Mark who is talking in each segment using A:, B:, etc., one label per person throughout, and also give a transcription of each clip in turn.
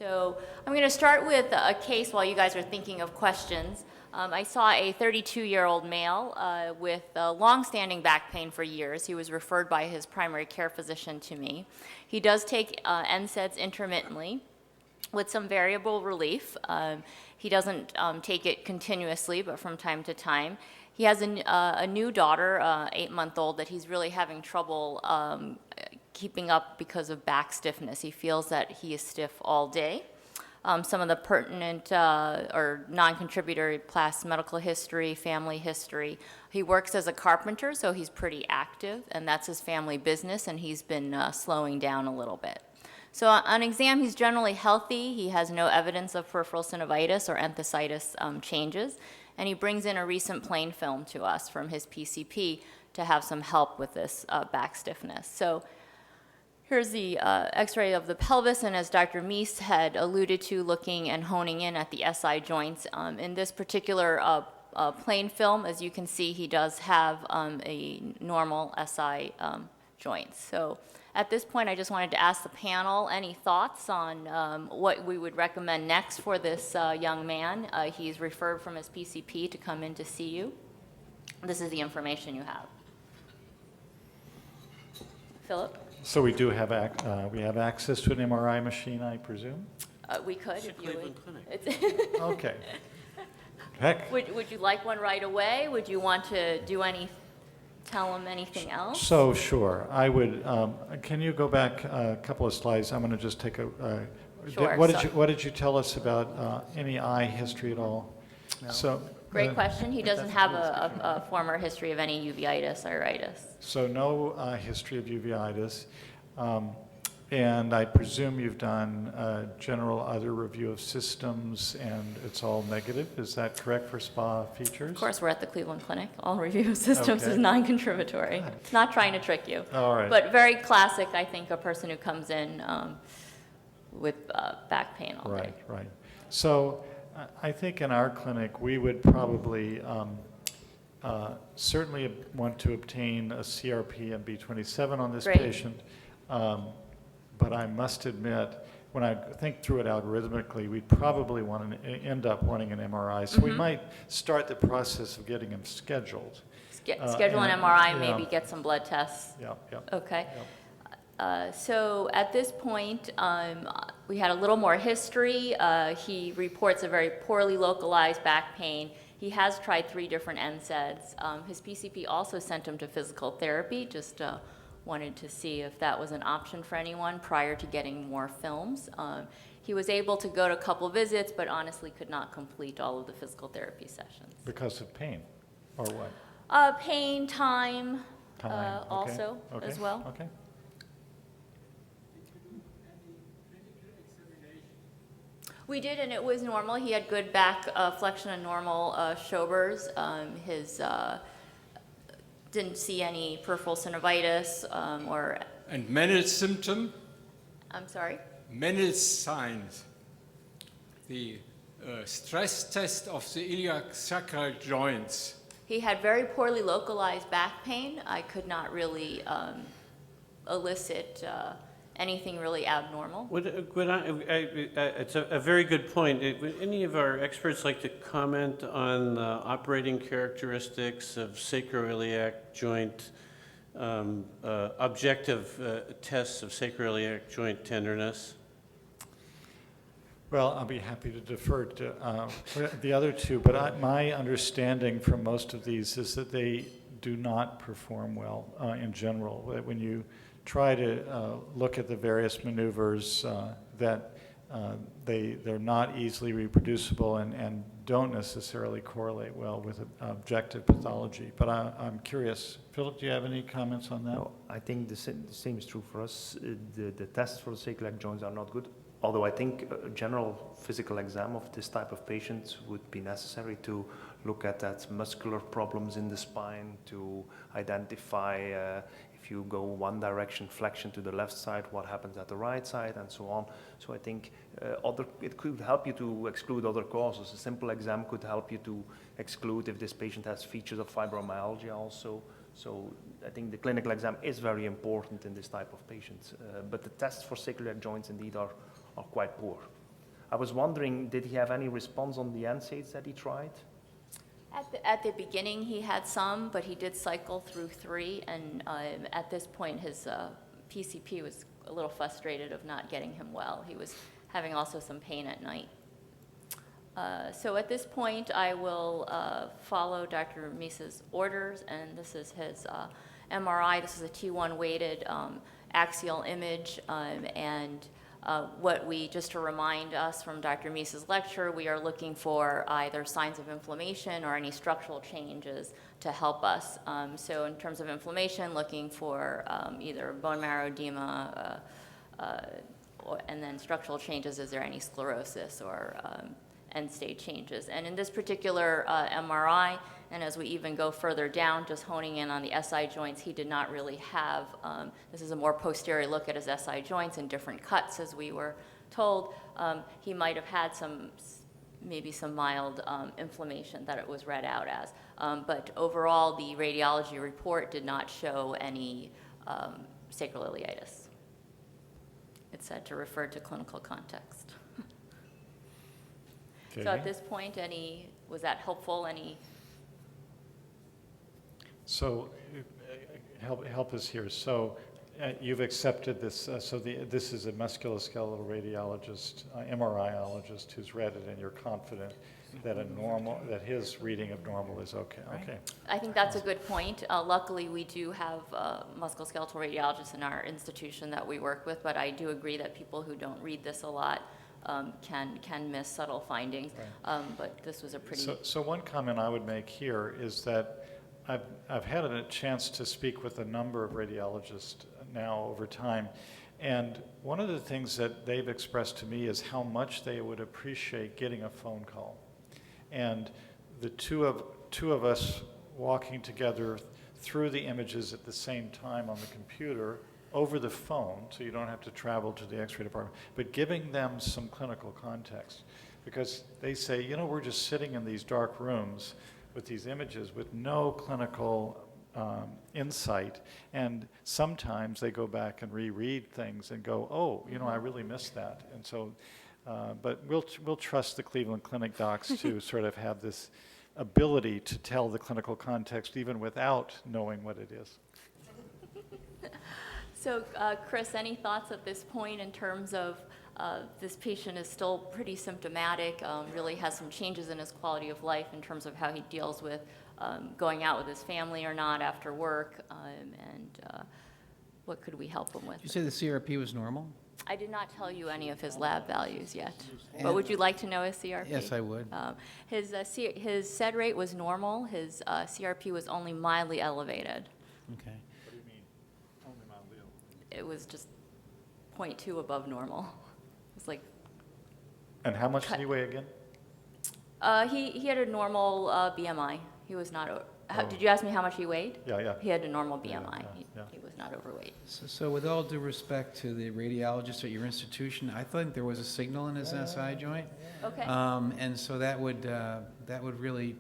A: So I'm going to start with a case while you guys are thinking of questions. I saw a 32-year-old male with long-standing back pain for years. He was referred by his primary care physician to me. He does take NSAIDs intermittently with some variable relief. He doesn't take it continuously, but from time to time. He has a new daughter, 8-month-old, that he's really having trouble keeping up because of back stiffness. He feels that he is stiff all day. Some of the pertinent or non-contributory past medical history, family history. He works as a carpenter, so he's pretty active, and that's his family business, and he's been slowing down a little bit. So on exam, he's generally healthy. He has no evidence of peripheral synovitis or enthesitis changes, and he brings in a recent plain film to us from his PCP to have some help with this back stiffness. So here's the x-ray of the pelvis, and as Dr. Mease had alluded to, looking and honing in at the SI joints. In this particular plain film, as you can see, he does have a normal SI joint. So at this point, I just wanted to ask the panel, any thoughts on what we would recommend next for this young man? He's referred from his PCP to come in to see you. This is the information you have. Filip?
B: So we do have we have access to an MRI machine, I presume?
A: We could if you would.
B: Okay. Heck.
A: Would you like one right away? Would you want to tell him anything else?
B: So sure, I would. Can you go back a couple of slides? I'm going to just take a.
A: Sure.
B: What did you tell us about any eye history at all?
C: No.
B: So.
A: Great question. He doesn't have a former history of any uveitis, iritis.
B: So no history of uveitis. And I presume you've done a general other review of systems and it's all negative. Is that correct for SPA features?
A: Of course, we're at the Cleveland Clinic. All review of systems
B: Okay.
A: is non-contributory. Not trying to trick you.
B: All right.
A: But very classic, I think, a person who comes in with back pain all day.
B: Right. So I think in our clinic, we would probably certainly want to obtain a CRP and B27 on this
A: Great.
B: patient. But I must admit, when I think through it algorithmically, we'd probably want to end up running an MRI. So we might start the process of getting him scheduled.
A: Schedule an MRI, maybe get some blood tests.
B: Yeah.
A: Okay.
B: Yep.
A: So at this point, we had a little more history. He reports a very poorly localized back pain. He has tried 3 different NSAIDs. His PCP also sent him to physical therapy, just wanted to see if that was an option for anyone prior to getting more films. He was able to go to a couple visits, but honestly could not complete all of the physical therapy sessions.
B: Because of pain, or what?
A: Pain, time,
B: Okay.
A: also
B: Okay.
A: as well.
B: Okay.
A: We did, and it was normal. He had good back flexion and normal shoulders. Didn't see any peripheral synovitis or.
D: And Mendel's symptom?
A: I'm sorry?
D: Mendel's signs. The stress test of the iliac sacral joints.
A: He had very poorly localized back pain. I could not really elicit anything really abnormal.
C: It's a very good point. Would any of our experts like to comment on the operating characteristics of sacroiliac joint, objective tests of sacroiliac joint tenderness?
B: Well, I'll be happy to defer to the other two, but my understanding from most of these is that they do not perform well in general. When you try to look at the various maneuvers, that they're not easily reproducible and don't necessarily correlate well with objective pathology. But I'm curious. Filip, do you have any comments on that?
E: No, I think the same is true for us. The tests for the sacroiliac joints are not good. Although I think a general physical exam of this type of patient would be necessary to look at that muscular problems in the spine, to identify if you go one direction, flexion to the left side, what happens at the right side, and so on. So I think it could help you to exclude other causes. A simple exam could help you to exclude if this patient has features of fibromyalgia also. So I think the clinical exam is very important in this type of patients. But the tests for sacroiliac joints indeed are quite poor. I was wondering, did he have any response on the NSAIDs that he tried?
A: At the beginning, he had some, but he did cycle through 3, and at this point, his PCP was a little frustrated of not getting him well. He was having also some pain at night. So at this point, I will follow Dr. Meese's orders, and this is his MRI. This is a T1 weighted axial image, and just to remind us from Dr. Meese's lecture, we are looking for either signs of inflammation or any structural changes to help us. So in terms of inflammation, looking for either bone marrow edema, and then structural changes, is there any sclerosis or end-stage changes. And in this particular MRI, and as we even go further down, just honing in on the SI joints, he did not really have, this is a more posterior look at his SI joints and different cuts, as we were told. He might have had maybe some mild inflammation that it was read out as. But overall, the radiology report did not show any sacral iliitis. It said to refer to clinical context.
B: Okay.
A: So at this point, was that helpful?
B: So help us here. So you've accepted this. This is a musculoskeletal radiologist, MRIologist who's read it, and you're confident that his reading of normal is okay. Okay.
A: I think that's a good point. Luckily, we do have musculoskeletal radiologists in our institution that we work with, but I do agree that people who don't read this a lot can miss subtle findings.
B: Right.
A: But this was a pretty...
B: So one comment I would make here is that I've had a chance to speak with a number of radiologists now over time, and one of the things that they've expressed to me is how much they would appreciate getting a phone call. And the two of us walking together through the images at the same time on the computer over the phone, so you don't have to travel to the x-ray department, but giving them some clinical context. Because they say, we're just sitting in these dark rooms with these images with no clinical insight, and sometimes they go back and reread things and go, oh, I really missed that. And so, but we'll trust the Cleveland Clinic docs to sort of have this ability to tell the clinical context even without knowing what it is.
A: So, Chris, any thoughts at this point in terms of this patient is still pretty symptomatic, really has some changes in his quality of life in terms of how he deals with going out with his family or not after work, and what could we help him with?
F: Did you say the CRP was normal?
A: I did not tell you any of his lab values yet, but would you like to know his CRP?
F: Yes, I would.
A: His SED rate was normal. His CRP was only mildly elevated.
F: Okay.
B: What do you mean? Only mildly elevated.
A: It was just 0.2 above normal. It's like...
B: And how much did he weigh again?
A: He had a normal BMI. He was not... Did you ask me how much he weighed?
B: Yeah.
A: He had a normal BMI.
B: Yeah.
A: He was not overweight.
F: So with all due respect to the radiologist at your institution, I thought there was a signal in his SI joint.
A: Okay.
F: And so that would really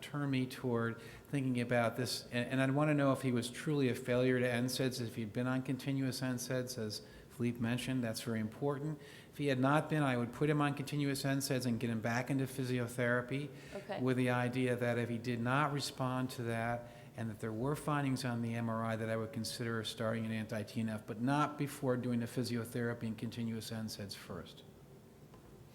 F: turn me toward thinking about this. And I'd want to know if he was truly a failure to NSAIDs, if he'd been on continuous NSAIDs, as Filip mentioned. That's very important. If he had not been, I would put him on continuous NSAIDs and get him back into physiotherapy,
A: Okay.
F: with the idea that if he did not respond to that and that there were findings on the MRI, that I would consider starting an anti-TNF, but not before doing the physiotherapy and continuous NSAIDs first.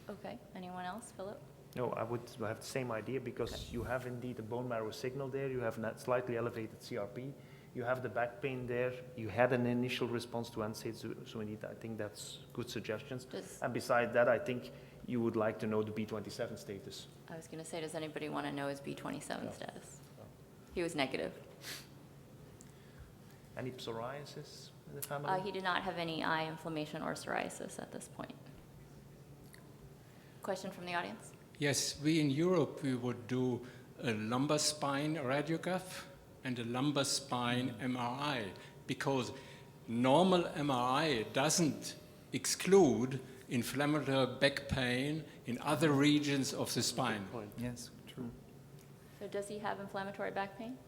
A: Okay. Anyone else? Philip?
E: No, I would have the same idea, because you have indeed a bone marrow signal there, you have a slightly elevated CRP, you have the back pain there, you had an initial response to NSAIDs, so indeed I think that's good suggestions. And besides that, I think you would like to know the B27 status.
A: I was going to say, does anybody want to know his B27 status? He was negative.
E: Any psoriasis in the family?
A: He did not have any eye inflammation or psoriasis at this point. Question from the audience?
D: Yes, we in Europe, we would do a lumbar spine radiograph and a lumbar spine MRI, because normal MRI doesn't exclude inflammatory back pain in other regions of the spine.
F: Yes, true.
A: So does he have inflammatory back pain?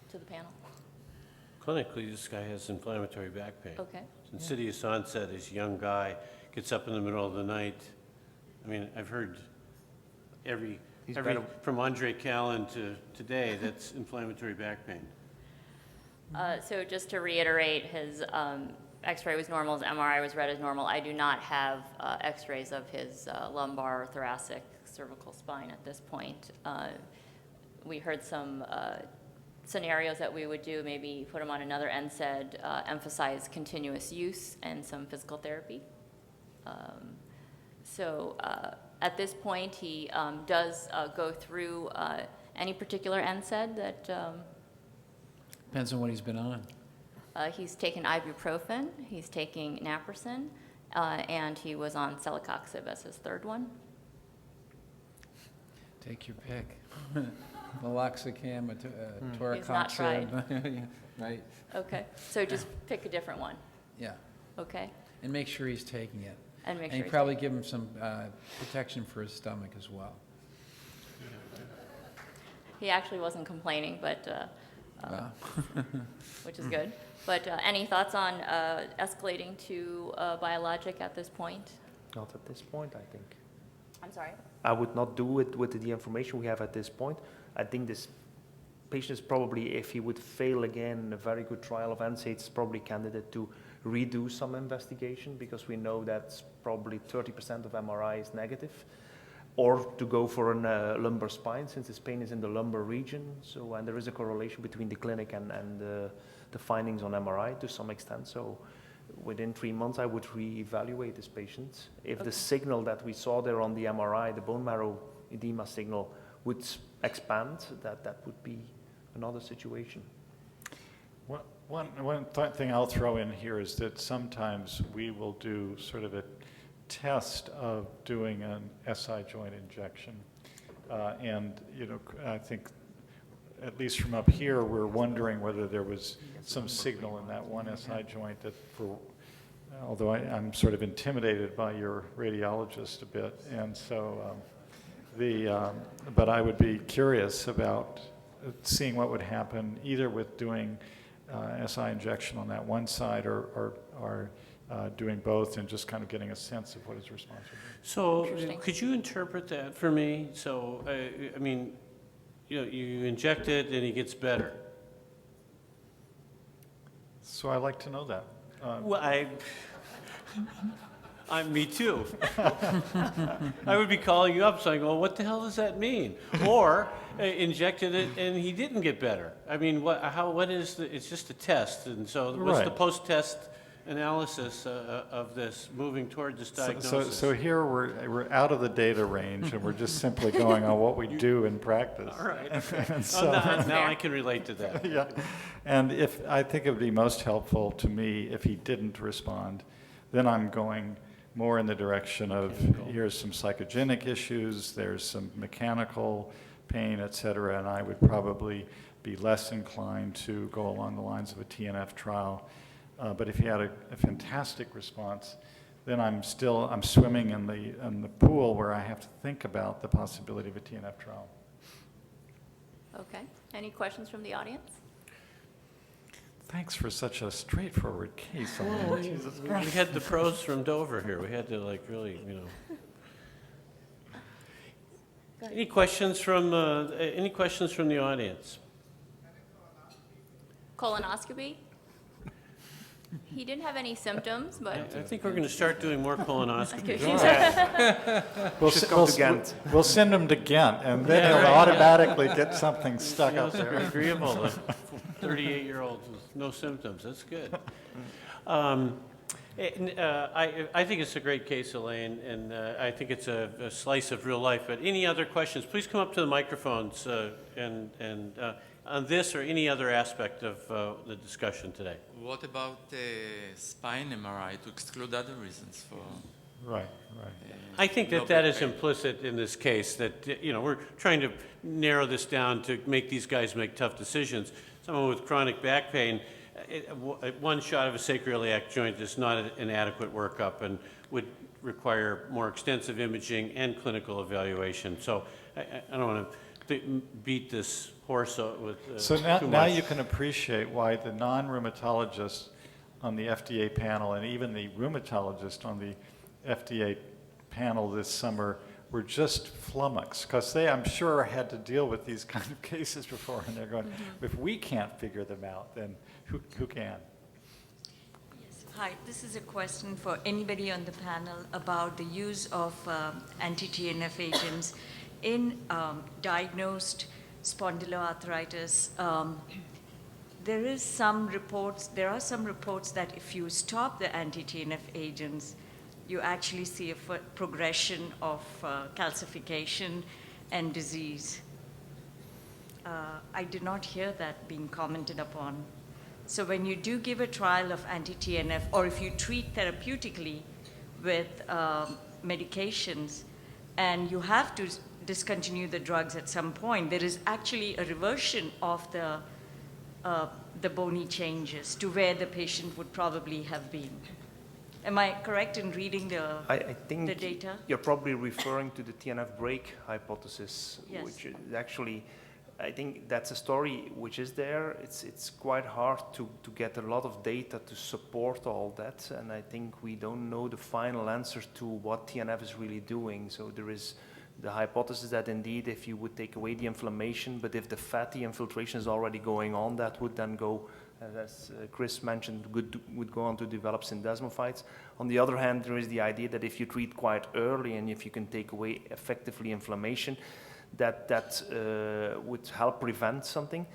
A: To the panel.
C: Clinically, this guy has inflammatory back pain.
A: Okay.
C: Insidious onset, he's a young guy, gets up in the middle of the night. I mean, I've heard every from Andre Callan to today, that's inflammatory back pain.
A: So just to reiterate, his X-ray was normal, his MRI was read as normal. I do not have X-rays of his lumbar, thoracic, cervical spine at this point. We heard some scenarios that we would do, maybe put him on another NSAID, emphasize continuous use and some physical therapy. So at this point, he does go through any particular NSAID that
F: Depends on what he's been on.
A: he's taken ibuprofen, he's taking naproxen, and he was on celecoxib as his third one.
F: Take your pick. Meloxicam,
A: He's not tried.
F: torocoxib. Right,
A: Okay, so just pick a different one,
F: yeah.
A: okay?
F: And make sure he's taking it.
A: And make
F: And
A: sure
F: you
A: he's
F: probably give him some protection for his stomach as well.
A: He actually wasn't complaining, but,
F: Wow.
A: which is good. But any thoughts on escalating to biologic at this point?
E: Not at this point, I think.
A: I'm sorry?
E: I would not do it with the information we have at this point. I think this patient is probably, if he would fail again in a very good trial of NSAIDs, probably candidate to redo some investigation, because we know that probably 30% of MRI is negative, or to go for a lumbar spine, since his pain is in the lumbar region. So, and there is a correlation between the clinic and the findings on MRI to some extent. So within 3 months, I would reevaluate this patient. If the signal that we saw there on the MRI, the bone marrow edema signal, would expand, that would be another situation.
B: One thing I'll throw in here is that sometimes we will do sort of a test of doing an SI joint injection. And, you know, I think, at least from up here, we're wondering whether there was some signal in that one SI joint that although I'm sort of intimidated by your radiologist a bit, and so but I would be curious about seeing what would happen either with doing SI injection on that one side or doing both, and just kind of getting a sense of what his response would be.
C: So
A: Interesting.
C: could you interpret that for me? So, I mean, you know, you inject it and he gets better.
B: So I like to know that.
C: Well, me too. I would be calling you up saying, well, what the hell does that mean? Or injected it and he didn't get better. I mean, what is it's just a test. And so what's the
B: Right.
C: post-test analysis of this, moving toward this diagnosis?
B: So here we're out of the data range, and we're just simply going on what we do in practice.
C: All right. Okay.
B: And
C: Oh, now I can relate to that.
B: Yeah, and I think it would be most helpful to me if he didn't respond, then I'm going more in the direction of here's some psychogenic issues, there's some mechanical pain, et cetera, and I would probably be less inclined to go along the lines of a TNF trial. But if he had a fantastic response, then I'm swimming in the pool where I have to think about the possibility of a TNF trial.
A: Okay. Any questions from the audience?
B: Thanks for such a straightforward case. Elaine. Jesus
C: We
B: Christ.
C: had the pros from Dover here. We had to really, Any questions from the audience?
A: Colonoscopy? He didn't have any symptoms, but
C: I think we're going to start doing more colonoscopies.
E: Should come to Ghent.
B: We'll send him to Ghent, and then
C: Yeah,
B: he'll
C: right,
B: automatically get something stuck up
C: Very
B: there.
C: agreeable, the 38-year-old with no symptoms. That's good. I think it's a great case, Elaine, and I think it's a slice of real life. But any other questions? Please come up to the microphones and on this or any other aspect of the discussion today.
G: What about the spine MRI to exclude other reasons for?
B: Right.
C: I think that is implicit in this case, that, we're trying to narrow this down to make these guys make tough decisions. Someone with chronic back pain, one shot of a sacroiliac joint is not an adequate workup and would require more extensive imaging and clinical evaluation. So I don't want to beat this horse with
B: So
C: too
B: now
C: much.
B: you can appreciate why the non-rheumatologist on the FDA panel and even the rheumatologist on the FDA panel this summer were just flummoxed, because they, I'm sure, had to deal with these kind of cases before, and they're going, if we can't figure them out, then who can?
H: Yes. Hi, this is a question for anybody on the panel about the use of anti-TNF agents in diagnosed spondyloarthritis. There are some reports that if you stop the anti-TNF agents, you actually see a progression of calcification and disease. I did not hear that being commented upon. So when you do give a trial of anti-TNF, or if you treat therapeutically with medications, and you have to discontinue the drugs at some point, there is actually a reversion of the bony changes to where the patient would probably have been. Am I correct in reading
E: I think
H: the data?
E: you're probably referring to the Tnf Break Hypothesis,
H: Yes.
E: which is actually, I think that's a story which is there. It's quite hard to get a lot of data to support all that, and I think we don't know the final answer to what TNF is really doing. So there is the hypothesis that indeed if you would take away the inflammation, but if the fatty infiltration is already going on, that would then go, as Chris mentioned, would go on to develop syndesmophytes. On the other hand, there is the idea that if you treat quite early and if you can take away effectively inflammation, that would help prevent something.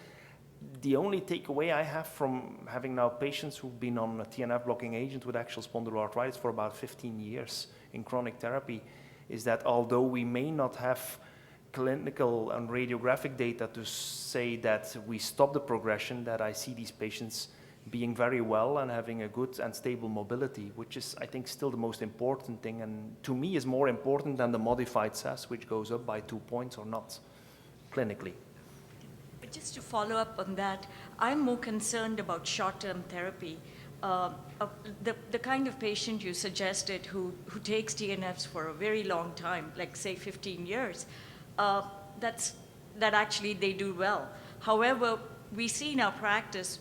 E: The only takeaway I have from having now patients who've been on a TNF blocking agent with actual spondyloarthritis for about 15 years in chronic therapy is that although we may not have clinical and radiographic data to say that we stop the progression, that I see these patients being very well and having a good and stable mobility, which is, I think, still the most important thing, and to me is more important than the modified SAS, which goes up by 2 points or not, clinically.
H: But just to follow up on that, I'm more concerned about short-term therapy. The kind of patient you suggested who takes TNFs for a very long time, like say 15 years, that actually they do well. However, we see in our practice,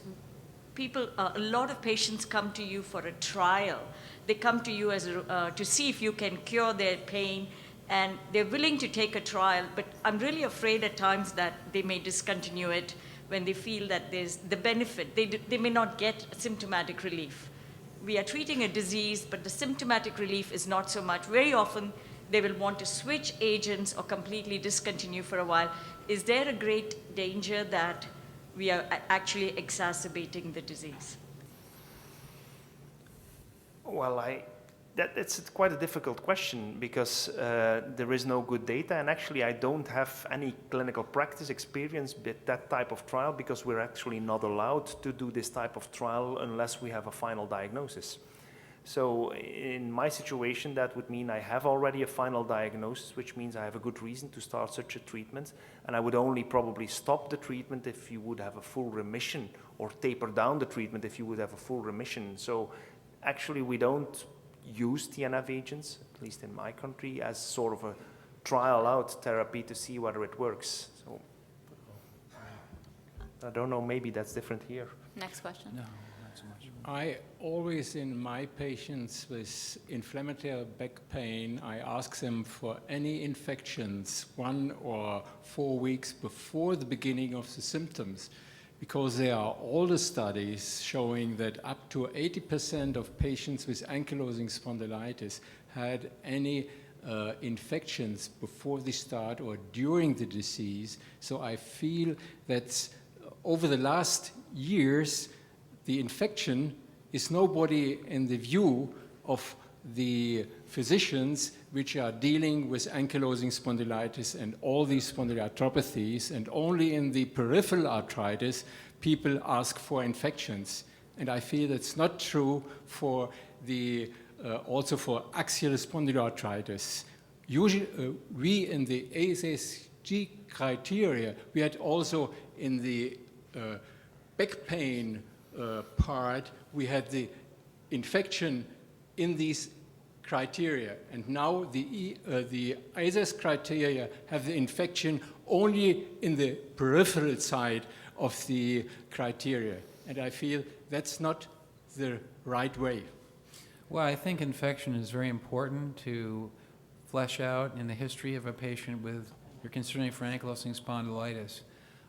H: a lot of patients come to you for a trial. They come to you to see if you can cure their pain, and they're willing to take a trial, but I'm really afraid at times that they may discontinue it when they feel that there's the benefit. They may not get symptomatic relief. We are treating a disease, but the symptomatic relief is not so much. Very often, they will want to switch agents or completely discontinue for a while. Is there a great danger that we are actually exacerbating the disease?
E: Well, it's quite a difficult question because there is no good data, and actually I don't have any clinical practice experience with that type of trial because we're actually not allowed to do this type of trial unless we have a final diagnosis. So in my situation, that would mean I have already a final diagnosis, which means I have a good reason to start such a treatment, and I would only probably stop the treatment if you would have a full remission, or taper down the treatment if you would have a full remission. So actually we don't use TNF agents, at least in my country, as sort of a trial-out therapy to see whether it works. So I don't know, maybe that's different here.
A: Next question.
F: No, not so much.
D: I always, in my patients with inflammatory back pain, I ask them for any infections 1 or 4 weeks before the beginning of the symptoms, because there are all the studies showing that up to 80% of patients with ankylosing spondylitis had any infections before the start or during the disease. So I feel that over the last years, the infection is nobody in the view of the physicians which are dealing with ankylosing spondylitis and all these spondyloarthropathies, and only in the peripheral arthritis people ask for infections. And I feel it's not true for the also for axial spondyloarthritis. Usually, we in the ASSG criteria, we had also in the back pain part, we had the infection in these criteria, and now the ISS criteria have the infection only in the peripheral side of the criteria, and I feel that's not the right way.
F: Well, I think infection is very important to flesh out in the history of a patient with, you're considering for ankylosing spondylitis.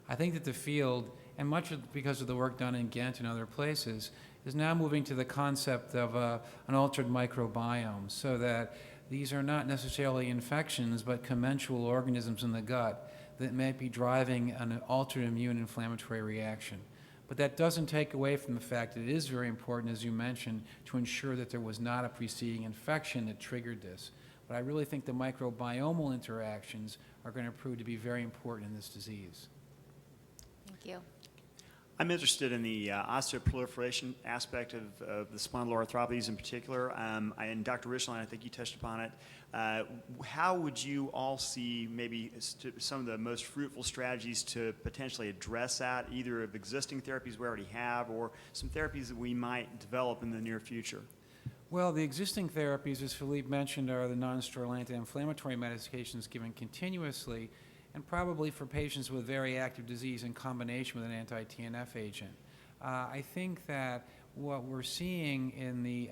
F: I think that the field, and much because of the work done in Ghent and other places, is now moving to the concept of an altered microbiome, so that these are not necessarily infections, but commensal organisms in the gut that may be driving an altered immune inflammatory reaction. But that doesn't take away from the fact that it is very important, as you mentioned, to ensure that there was not a preceding infection that triggered this. But I really think the microbiomal interactions are going to prove to be very important in this disease.
A: Thank you.
I: I'm interested in the osteoproliferation aspect of the spondyloarthropathies in particular. And Dr. Ritchlin, I think you touched upon it. How would you all see maybe some of the most fruitful strategies to potentially address that, either of existing therapies we already have or some therapies that we might develop in the near future?
F: Well, the existing therapies, as Filip mentioned, are the non-steroidal anti-inflammatory medications given continuously, and probably for patients with very active disease in combination with an anti-TNF agent. I think that what we're seeing in the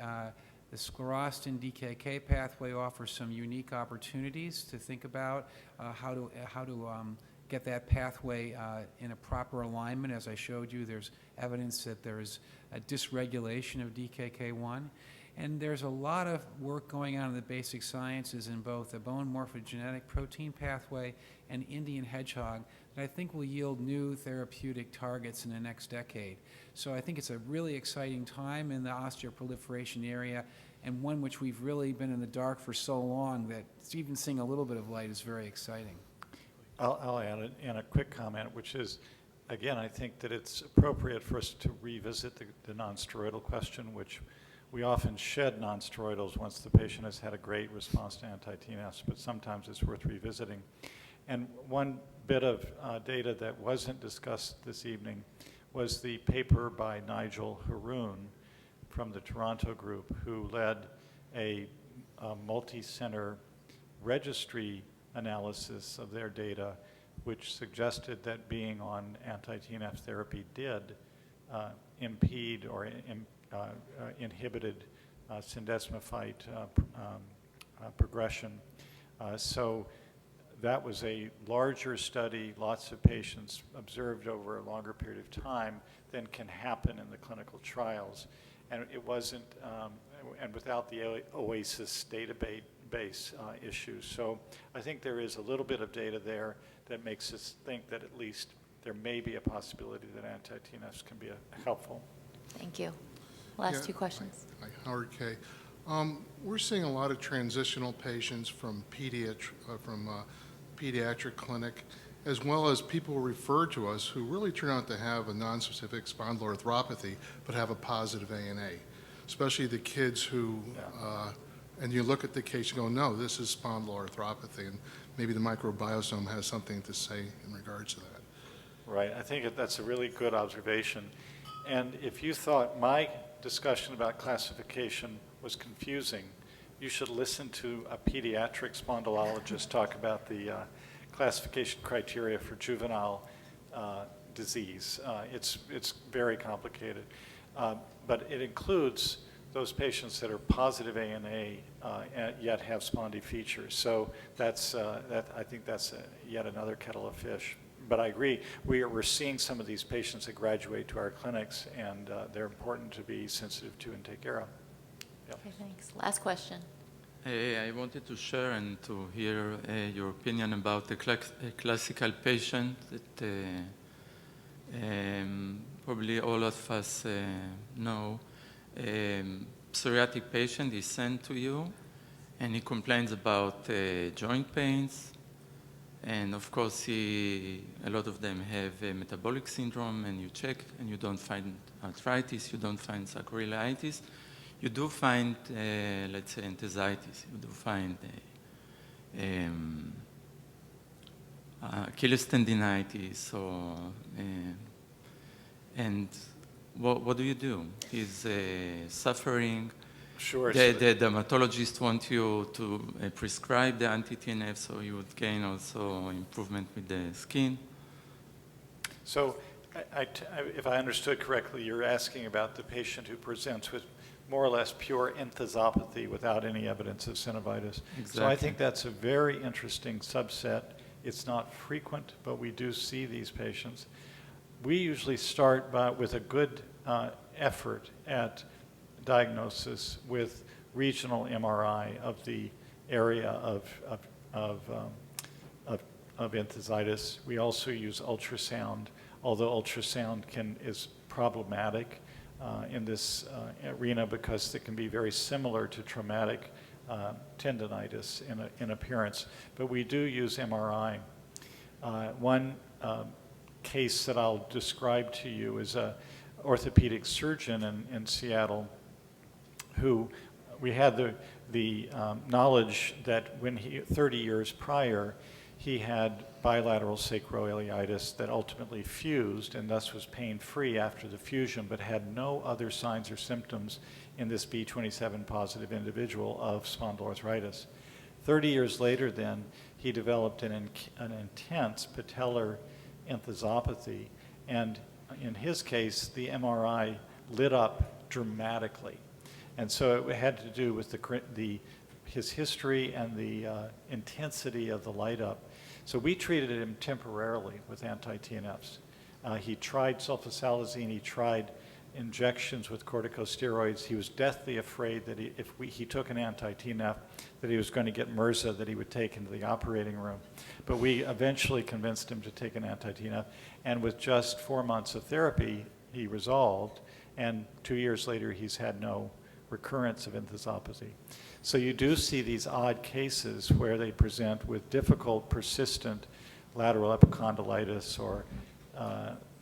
F: sclerostin DKK pathway offers some unique opportunities to think about how to get that pathway in a proper alignment. As I showed you, there's evidence that there's a dysregulation of DKK1. And there's a lot of work going on in the basic sciences in both the bone morphogenetic protein pathway and Indian hedgehog that I think will yield new therapeutic targets in the next decade. So I think it's a really exciting time in the osteoproliferation area, and one which we've really been in the dark for so long that even seeing a little bit of light is very exciting.
B: I'll add in a quick comment, which is, again, I think that it's appropriate for us to revisit the non-steroidal question, which we often shed non-steroidals once the patient has had a great response to anti-TNFs, but sometimes it's worth revisiting. And one bit of data that wasn't discussed this evening was the paper by Nigel Haroon from the Toronto group, who led a multi-center registry analysis of their data, which suggested that being on anti-TNF therapy did impede or inhibited syndesmoid progression. So that was a larger study, lots of patients observed over a longer period of time than can happen in the clinical trials. And it wasn't, and without the OASIS database issues. So I think there is a little bit of data there that makes us think that at least there may be a possibility that anti-TNFs can be helpful.
A: Thank you. Last two questions.
J: Hi, Howard K. We're seeing a lot of transitional patients from pediatric clinic, as well as people referred to us who really turn out to have a nonspecific spondyloarthropathy, but have a positive ANA, especially the kids who, and you look at the case, you go, no, this is spondyloarthropathy, and maybe the microbiome has something to say in regards to that.
B: Right, I think that's a really good observation. And if you thought my discussion about classification was confusing, you should listen to a pediatric spondylologist talk about the classification criteria for juvenile disease. It's very complicated, but it includes those patients that are positive ANA yet have spondy features. So I think that's yet another kettle of fish. But I agree, we're seeing some of these patients that graduate to our clinics, and they're important to be sensitive to and take care of. Yep.
A: Okay, thanks. Last question.
G: I wanted to share and to hear your opinion about the classical patient that probably all of us know. Psoriatic patient is sent to you, and he complains about joint pains. And of course, a lot of them have a metabolic syndrome, and you check and you don't find arthritis, you don't find sacroiliitis. You do find, let's say, enthesitis. You do find Achilles tendinitis, and what do you do? He's suffering.
B: Sure.
G: The dermatologist wants you to prescribe the anti-TNF, so you would gain also improvement with the skin.
B: So if I understood correctly, you're asking about the patient who presents with more or less pure enthesopathy without any evidence of synovitis. So I
G: Exactly.
B: think that's a very interesting subset. It's not frequent, but we do see these patients. We usually start with a good effort at diagnosis with regional MRI of the area of enthesitis. We also use ultrasound, although ultrasound is problematic in this arena because it can be very similar to traumatic tendinitis in appearance. But we do use MRI. One case that I'll describe to you is a orthopedic surgeon in Seattle who we had the knowledge that when 30 years prior, he had bilateral sacroiliitis that ultimately fused and thus was pain-free after the fusion, but had no other signs or symptoms in this B27 positive individual of spondyloarthritis. 30 years later then, he developed an intense patellar enthesopathy, and in his case, the MRI lit up dramatically. And so it had to do with his history and the intensity of the light up. So we treated him temporarily with anti-TNFs. He tried sulfasalazine, he tried injections with corticosteroids. He was deathly afraid that if he took an anti-TNF, that he was going to get MRSA that he would take into the operating room. But we eventually convinced him to take an anti-TNF, and with just 4 months of therapy, he resolved, and 2 years later, he's had no recurrence of enthesopathy. So you do see these odd cases where they present with difficult, persistent lateral epicondylitis or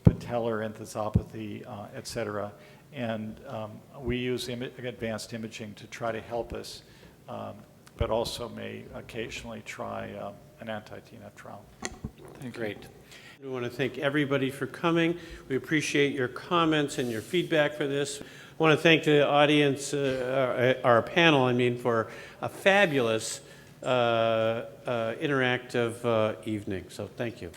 B: patellar enthesopathy, et cetera. And we use advanced imaging to try to help us, but also may occasionally try an anti-TNF trial.
G: Thank you.
C: Great. We want to thank everybody for coming. We appreciate your comments and your feedback for this. I want to thank the audience, our panel, for a fabulous interactive evening. So thank you.